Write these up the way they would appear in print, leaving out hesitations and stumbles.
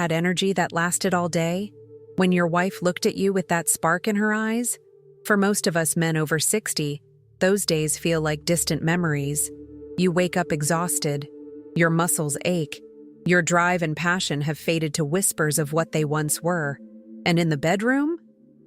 had energy that lasted all day? When your wife looked at you with that spark in her eyes? For most of us men over 60, those days feel like distant memories. You wake up exhausted. Your muscles ache. Your drive and passion have faded to whispers of what they once were. And in the bedroom?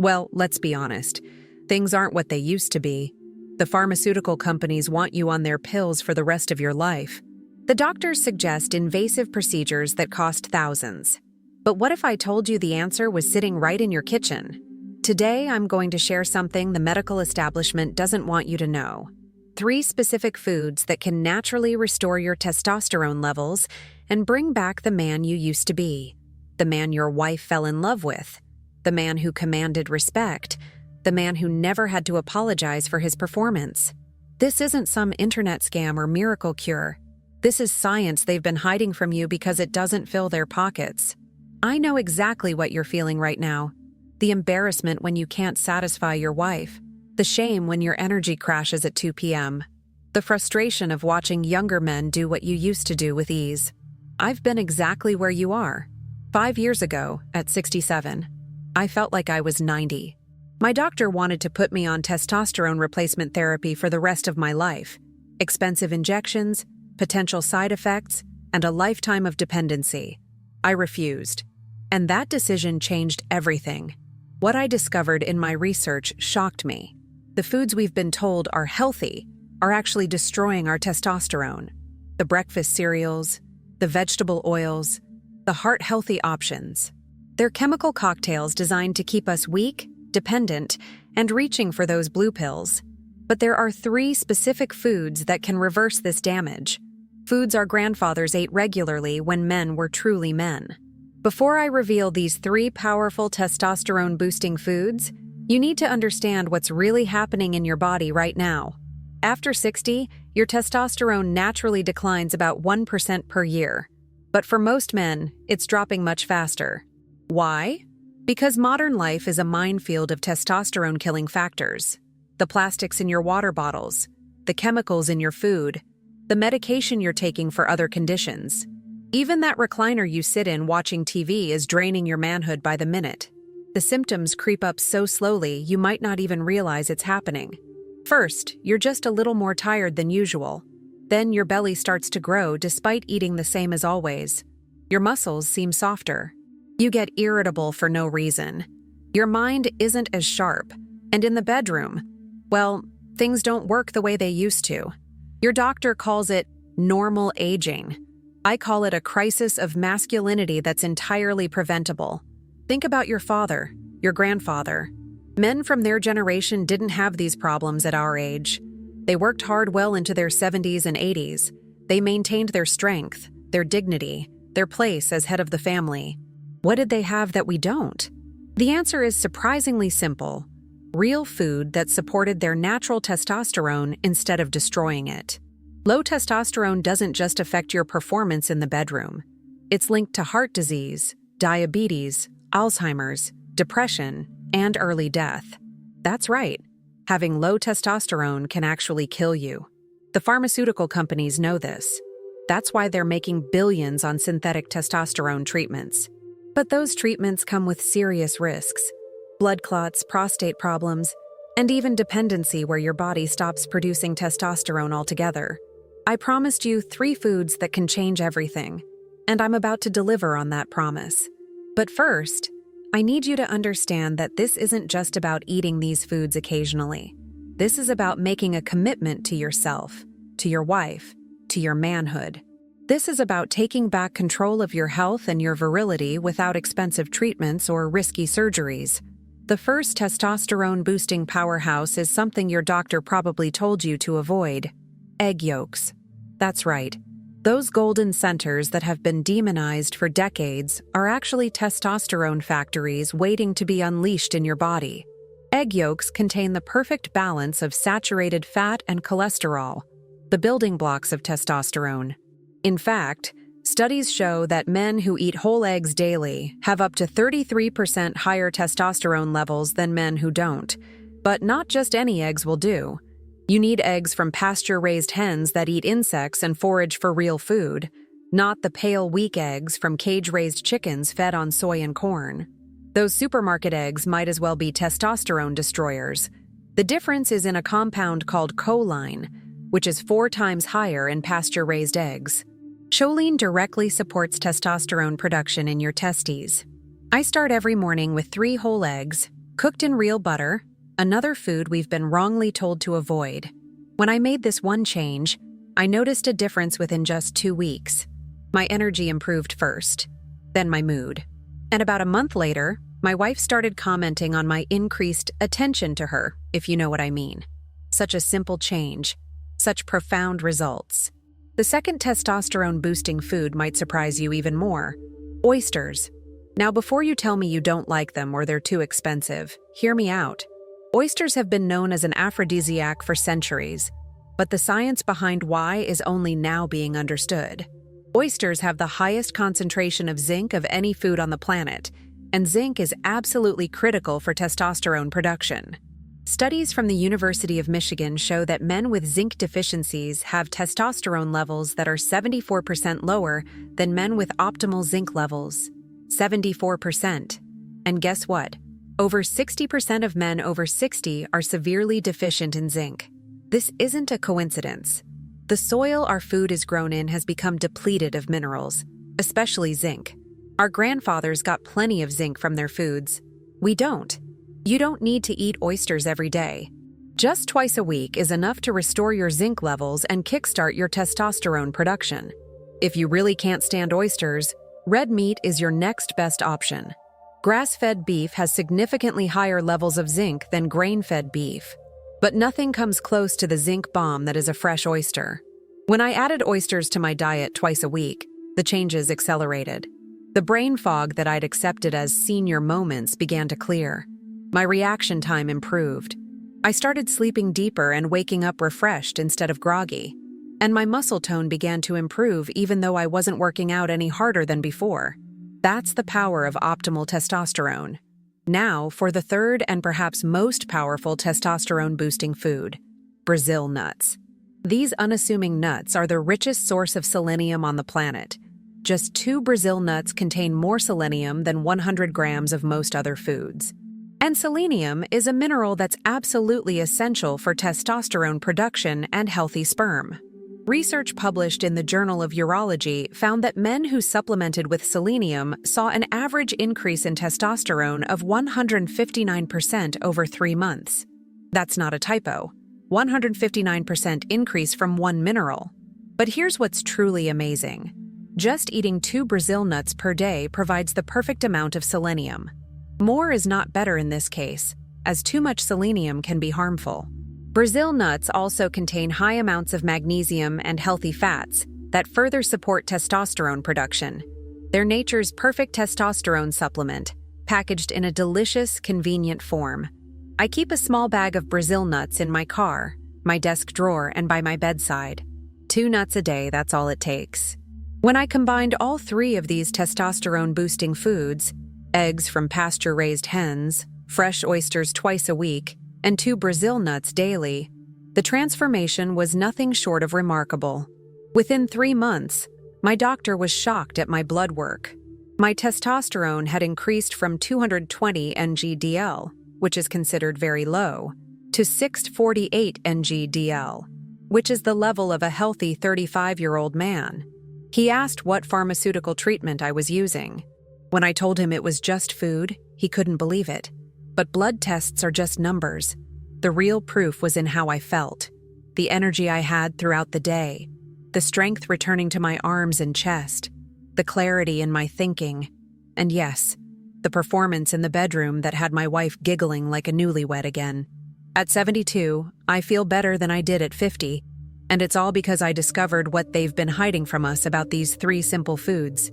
Well, let's be honest. Things aren't what they used to be. The pharmaceutical companies want you on their pills for the rest of your life. The doctors suggest invasive procedures that cost thousands. But what if I told you the answer was sitting right in your kitchen? Today, I'm going to share something the medical establishment doesn't want you to know. 3 specific foods that can naturally restore your testosterone levels and bring back the man you used to be. The man your wife fell in love with. The man who commanded respect. The man who never had to apologize for his performance. This isn't some internet scam or miracle cure. This is science they've been hiding from you because it doesn't fill their pockets. I know exactly what you're feeling right now. The embarrassment when you can't satisfy your wife. The shame when your energy crashes at 2 p.m. The frustration of watching younger men do what you used to do with ease. I've been exactly where you are. 5 years ago, at 67, I felt like I was 90. My doctor wanted to put me on testosterone replacement therapy for the rest of my life. Expensive injections, potential side effects, and a lifetime of dependency. I refused. And that decision changed everything. What I discovered in my research shocked me. The foods we've been told are healthy are actually destroying our testosterone. The breakfast cereals, the vegetable oils, the heart-healthy options. They're chemical cocktails designed to keep us weak, dependent, and reaching for those blue pills. But there are 3 specific foods that can reverse this damage. Foods our grandfathers ate regularly when men were truly men. Before I reveal these 3 powerful testosterone-boosting foods, you need to understand what's really happening in your body right now. After 60, your testosterone naturally declines about 1% per year. But for most men, it's dropping much faster. Why? Because modern life is a minefield of testosterone-killing factors. The plastics in your water bottles, the chemicals in your food, the medication you're taking for other conditions. Even that recliner you sit in watching TV is draining your manhood by the minute. The symptoms creep up so slowly you might not even realize it's happening. First, you're just a little more tired than usual. Then your belly starts to grow despite eating the same as always. Your muscles seem softer. You get irritable for no reason. Your mind isn't as sharp. And in the bedroom, well, things don't work the way they used to. Your doctor calls it normal aging. I call it a crisis of masculinity that's entirely preventable. Think about your father, your grandfather. Men from their generation didn't have these problems at our age. They worked hard well into their 70s and 80s. They maintained their strength, their dignity, their place as head of the family. What did they have that we don't? The answer is surprisingly simple. Real food that supported their natural testosterone instead of destroying it. Low testosterone doesn't just affect your performance in the bedroom. It's linked to heart disease, diabetes, Alzheimer's, depression, and early death. That's right. Having low testosterone can actually kill you. The pharmaceutical companies know this. That's why they're making billions on synthetic testosterone treatments. But those treatments come with serious risks. Blood clots, prostate problems, and even dependency where your body stops producing testosterone altogether. I promised you 3 foods that can change everything, and I'm about to deliver on that promise. But first, I need you to understand that this isn't just about eating these foods occasionally. This is about making a commitment to yourself, to your wife, to your manhood. This is about taking back control of your health and your virility without expensive treatments or risky surgeries. The first testosterone-boosting powerhouse is something your doctor probably told you to avoid. Egg yolks. That's right. Those golden centers that have been demonized for decades are actually testosterone factories waiting to be unleashed in your body. Egg yolks contain the perfect balance of saturated fat and cholesterol, the building blocks of testosterone. In fact, studies show that men who eat whole eggs daily have up to 33% higher testosterone levels than men who don't. But not just any eggs will do. You need eggs from pasture-raised hens that eat insects and forage for real food. not the pale, weak eggs from cage-raised chickens fed on soy and corn. Those supermarket eggs might as well be testosterone destroyers. The difference is in a compound called choline, which is 4 times higher in pasture-raised eggs. Choline directly supports testosterone production in your testes. I start every morning with 3 whole eggs, cooked in real butter, another food we've been wrongly told to avoid. When I made this one change, I noticed a difference within just 2 weeks. My energy improved first, then my mood. And about a month later, my wife started commenting on my increased attention to her, if you know what I mean. Such a simple change, such profound results. The second testosterone-boosting food might surprise you even more: oysters. Now, before you tell me you don't like them or they're too expensive, hear me out. Oysters have been known as an aphrodisiac for centuries, but the science behind why is only now being understood. Oysters have the highest concentration of zinc of any food on the planet, and zinc is absolutely critical for testosterone production. Studies from the University of Michigan show that men with zinc deficiencies have testosterone levels that are 74% lower than men with optimal zinc levels. 74%. And guess what? Over 60% of men over 60 are severely deficient in zinc. This isn't a coincidence. The soil our food is grown in has become depleted of minerals, especially zinc. Our grandfathers got plenty of zinc from their foods. We don't. You don't need to eat oysters every day. Just twice a week is enough to restore your zinc levels and kickstart your testosterone production. If you really can't stand oysters, red meat is your next best option. Grass-fed beef has significantly higher levels of zinc than grain-fed beef. But nothing comes close to the zinc bomb that is a fresh oyster. When I added oysters to my diet twice a week, the changes accelerated. The brain fog that I'd accepted as senior moments began to clear. My reaction time improved. I started sleeping deeper and waking up refreshed instead of groggy. And my muscle tone began to improve even though I wasn't working out any harder than before. That's the power of optimal testosterone. Now, for the third and perhaps most powerful testosterone-boosting food: Brazil nuts. These unassuming nuts are the richest source of selenium on the planet. Just 2 Brazil nuts contain more selenium than 100 grams of most other foods. And selenium is a mineral that's absolutely essential for testosterone production and healthy sperm. Research published in the Journal of Urology found that men who supplemented with selenium saw an average increase in testosterone of 159% over 3 months. That's not a typo. 159% increase from one mineral. But here's what's truly amazing. Just eating 2 Brazil nuts per day provides the perfect amount of selenium. More is not better in this case, as too much selenium can be harmful. Brazil nuts also contain high amounts of magnesium and healthy fats that further support testosterone production. They're nature's perfect testosterone supplement, packaged in a delicious, convenient form. I keep a small bag of Brazil nuts in my car, my desk drawer, and by my bedside. 2 nuts a day, that's all it takes. When I combined all 3 of these testosterone-boosting foods, eggs from pasture-raised hens, fresh oysters twice a week, and 2 Brazil nuts daily, the transformation was nothing short of remarkable. Within 3 months, my doctor was shocked at my blood work. My testosterone had increased from 220 ng/dl, which is considered very low, to 648 ng/dl, which is the level of a healthy 35-year-old man. He asked what pharmaceutical treatment I was using. When I told him it was just food, he couldn't believe it. But blood tests are just numbers. The real proof was in how I felt, the energy I had throughout the day, the strength returning to my arms and chest, the clarity in my thinking, and yes, the performance in the bedroom that had my wife giggling like a newlywed again. At 72, I feel better than I did at 50, and it's all because I discovered what they've been hiding from us about these 3 simple foods.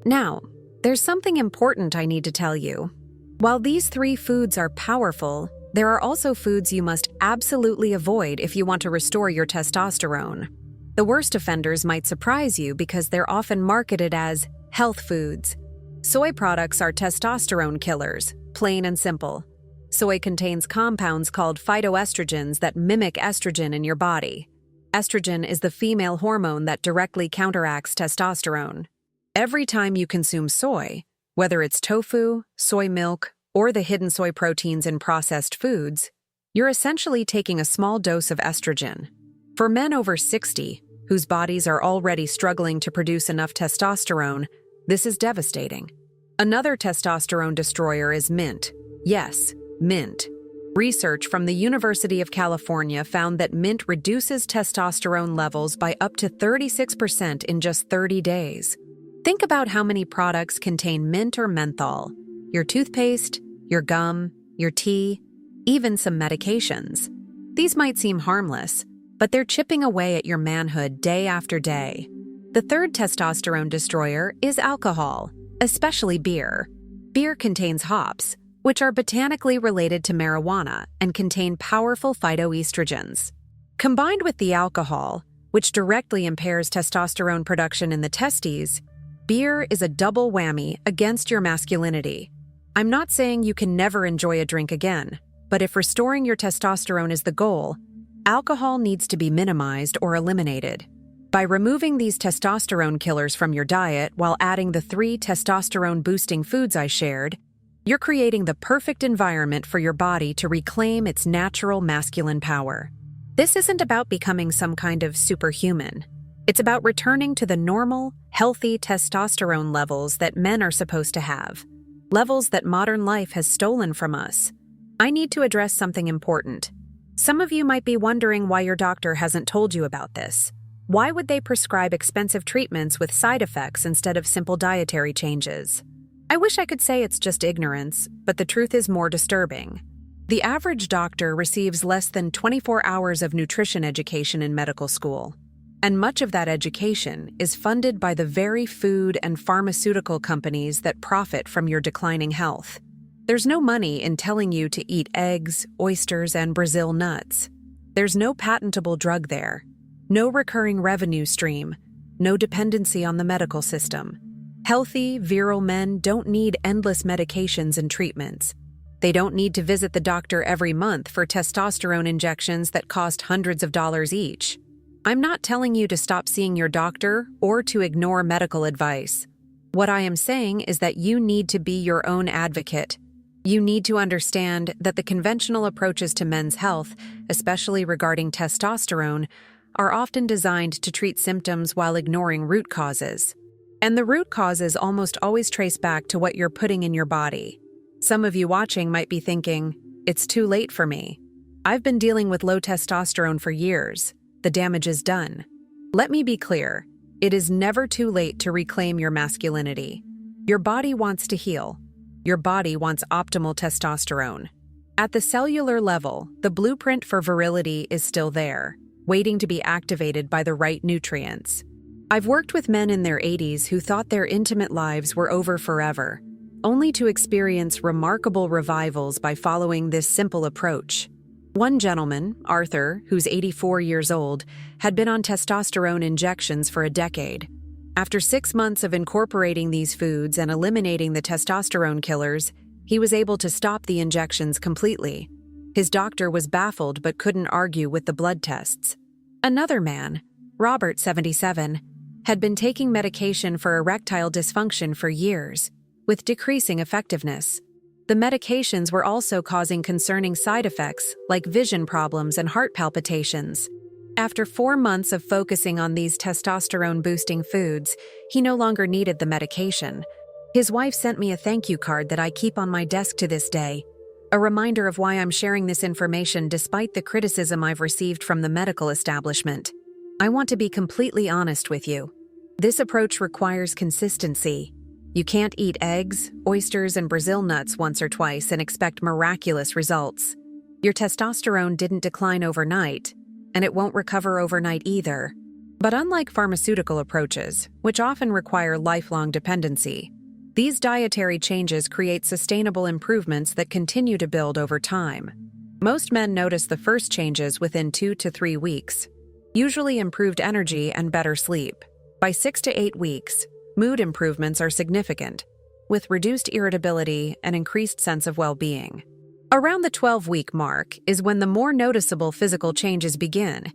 Now, there's something important I need to tell you. While these 3 foods are powerful, there are also foods you must absolutely avoid if you want to restore your testosterone. The worst offenders might surprise you because they're often marketed as health foods. Soy products are testosterone killers, plain and simple. Soy contains compounds called phytoestrogens that mimic estrogen in your body. Estrogen is the female hormone that directly counteracts testosterone. Every time you consume soy, whether it's tofu, soy milk, or the hidden soy proteins in processed foods, you're essentially taking a small dose of estrogen. For men over 60, whose bodies are already struggling to produce enough testosterone, this is devastating. Another testosterone destroyer is mint. Yes, mint. Research from the University of California found that mint reduces testosterone levels by up to 36% in just 30 days. Think about how many products contain mint or menthol: your toothpaste, your gum, your tea, even some medications. These might seem harmless, but they're chipping away at your manhood day after day. The third testosterone destroyer is alcohol, especially beer. Beer contains hops, which are botanically related to marijuana and contain powerful phytoestrogens. Combined with the alcohol, which directly impairs testosterone production in the testes, beer is a double whammy against your masculinity. I'm not saying you can never enjoy a drink again, but if restoring your testosterone is the goal, alcohol needs to be minimized or eliminated. By removing these testosterone killers from your diet while adding the 3 testosterone-boosting foods I shared, you're creating the perfect environment for your body to reclaim its natural masculine power. This isn't about becoming some kind of superhuman. It's about returning to the normal, healthy testosterone levels that men are supposed to have, levels that modern life has stolen from us. I need to address something important. Some of you might be wondering why your doctor hasn't told you about this. Why would they prescribe expensive treatments with side effects instead of simple dietary changes? I wish I could say it's just ignorance, but the truth is more disturbing. The average doctor receives less than 24 hours of nutrition education in medical school, and much of that education is funded by the very food and pharmaceutical companies that profit from your declining health. There's no money in telling you to eat eggs, oysters, and Brazil nuts. There's no patentable drug there, no recurring revenue stream, no dependency on the medical system. Healthy, virile men don't need endless medications and treatments. They don't need to visit the doctor every month for testosterone injections that cost hundreds of dollars each. I'm not telling you to stop seeing your doctor or to ignore medical advice. What I am saying is that you need to be your own advocate. You need to understand that the conventional approaches to men's health, especially regarding testosterone, are often designed to treat symptoms while ignoring root causes. And the root causes almost always trace back to what you're putting in your body. Some of you watching might be thinking, it's too late for me. I've been dealing with low testosterone for years. The damage is done. Let me be clear. It is never too late to reclaim your masculinity. Your body wants to heal. Your body wants optimal testosterone. At the cellular level, the blueprint for virility is still there, waiting to be activated by the right nutrients. I've worked with men in their 80s who thought their intimate lives were over forever, only to experience remarkable revivals by following this simple approach. One gentleman, Arthur, who's 84 years old, had been on testosterone injections for a decade. After 6 months of incorporating these foods and eliminating the testosterone killers, he was able to stop the injections completely. His doctor was baffled but couldn't argue with the blood tests. Another man, Robert, 77, had been taking medication for erectile dysfunction for years, with decreasing effectiveness. The medications were also causing concerning side effects like vision problems and heart palpitations. After 4 months of focusing on these testosterone-boosting foods, he no longer needed the medication. His wife sent me a thank you card that I keep on my desk to this day, a reminder of why I'm sharing this information despite the criticism I've received from the medical establishment. I want to be completely honest with you. This approach requires consistency. You can't eat eggs, oysters, and Brazil nuts once or twice and expect miraculous results. Your testosterone didn't decline overnight, and it won't recover overnight either. But unlike pharmaceutical approaches, which often require lifelong dependency, these dietary changes create sustainable improvements that continue to build over time. Most men notice the first changes within 2 to 3 weeks, usually improved energy and better sleep. By 6 to 8 weeks, mood improvements are significant, with reduced irritability and increased sense of well-being. Around the 12-week mark is when the more noticeable physical changes begin.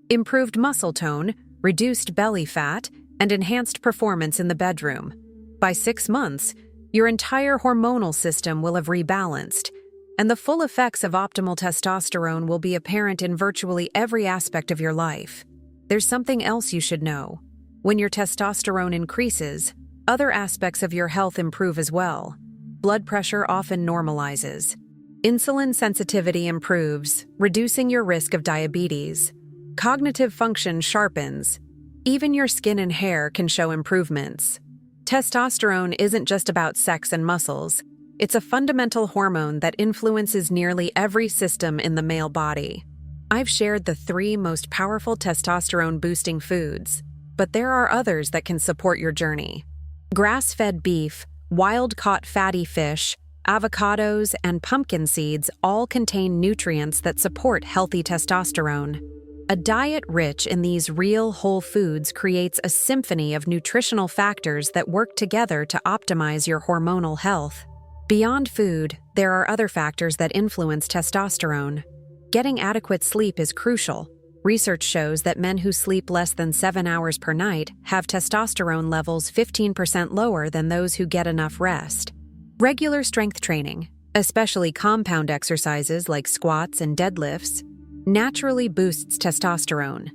improved muscle tone, reduced belly fat, and enhanced performance in the bedroom. By 6 months, your entire hormonal system will have rebalanced, and the full effects of optimal testosterone will be apparent in virtually every aspect of your life. There's something else you should know. When your testosterone increases, other aspects of your health improve as well. Blood pressure often normalizes. Insulin sensitivity improves, reducing your risk of diabetes. Cognitive function sharpens. Even your skin and hair can show improvements. Testosterone isn't just about sex and muscles. It's a fundamental hormone that influences nearly every system in the male body. I've shared the 3 most powerful testosterone-boosting foods, but there are others that can support your journey. Grass-fed beef, wild-caught fatty fish, avocados, and pumpkin seeds all contain nutrients that support healthy testosterone. A diet rich in these real whole foods creates a symphony of nutritional factors that work together to optimize your hormonal health. Beyond food, there are other factors that influence testosterone. Getting adequate sleep is crucial. Research shows that men who sleep less than 7 hours per night have testosterone levels 15% lower than those who get enough rest. Regular strength training, especially compound exercises like squats and deadlifts, naturally boosts testosterone.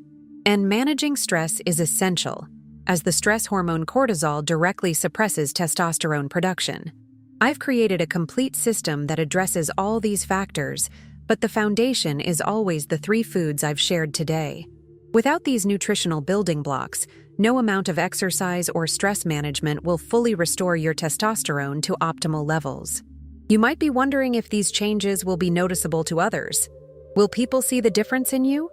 And managing stress is essential, as the stress hormone cortisol directly suppresses testosterone production. I've created a complete system that addresses all these factors, but the foundation is always the 3 foods I've shared today. Without these nutritional building blocks, no amount of exercise or stress management will fully restore your testosterone to optimal levels. You might be wondering if these changes will be noticeable to others. Will people see the difference in you?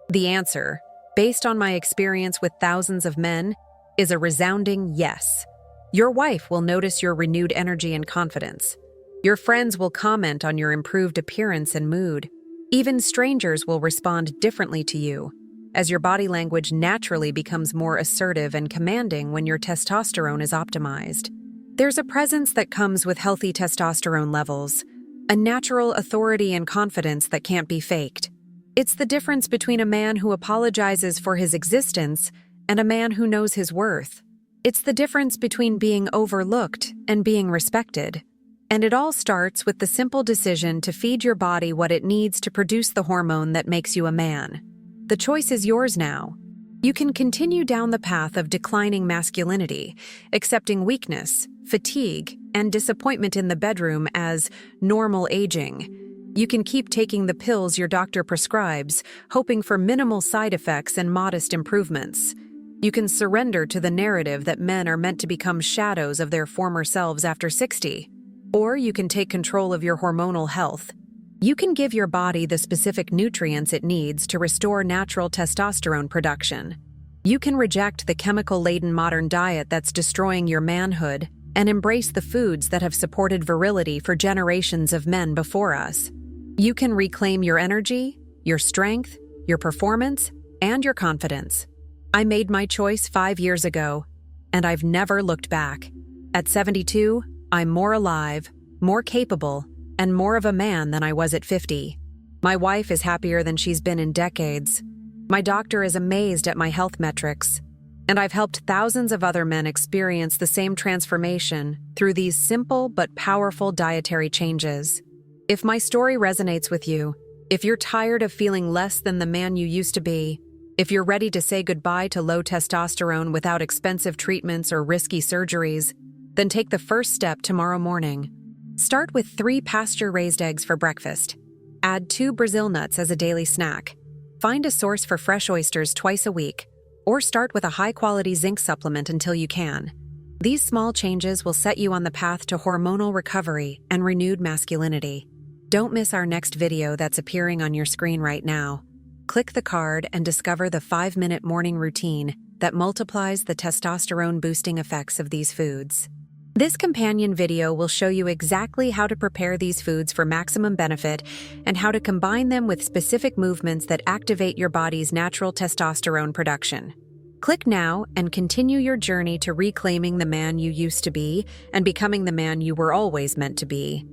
The answer, based on my experience with thousands of men, is a resounding yes. Your wife will notice your renewed energy and confidence. Your friends will comment on your improved appearance and mood. Even strangers will respond differently to you, as your body language naturally becomes more assertive and commanding when your testosterone is optimized. There's a presence that comes with healthy testosterone levels, a natural authority and confidence that can't be faked. It's the difference between a man who apologizes for his existence and a man who knows his worth. It's the difference between being overlooked and being respected. And it all starts with the simple decision to feed your body what it needs to produce the hormone that makes you a man. The choice is yours now. You can continue down the path of declining masculinity, accepting weakness, fatigue, and disappointment in the bedroom as normal aging. You can keep taking the pills your doctor prescribes, hoping for minimal side effects and modest improvements. You can surrender to the narrative that men are meant to become shadows of their former selves after 60. Or you can take control of your hormonal health. You can give your body the specific nutrients it needs to restore natural testosterone production. You can reject the chemical-laden modern diet that's destroying your manhood and embrace the foods that have supported virility for generations of men before us. You can reclaim your energy, your strength, your performance, and your confidence. I made my choice 5 years ago, and I've never looked back. At 72, I'm more alive, more capable, and more of a man than I was at 50. My wife is happier than she's been in decades. My doctor is amazed at my health metrics. And I've helped thousands of other men experience the same transformation through these simple but powerful dietary changes. If my story resonates with you, if you're tired of feeling less than the man you used to be, if you're ready to say goodbye to low testosterone without expensive treatments or risky surgeries, then take the first step tomorrow morning. Start with 3 pasture-raised eggs for breakfast. Add 2 Brazil nuts as a daily snack. Find a source for fresh oysters twice a week, or start with a high-quality zinc supplement until you can. These small changes will set you on the path to hormonal recovery and renewed masculinity. Don't miss our next video that's appearing on your screen right now. Click the card and discover the 5-minute morning routine that multiplies the testosterone-boosting effects of these foods. This companion video will show you exactly how to prepare these foods for maximum benefit and how to combine them with specific movements that activate your body's natural testosterone production. Click now and continue your journey to reclaiming the man you used to be and becoming the man you were always meant to be.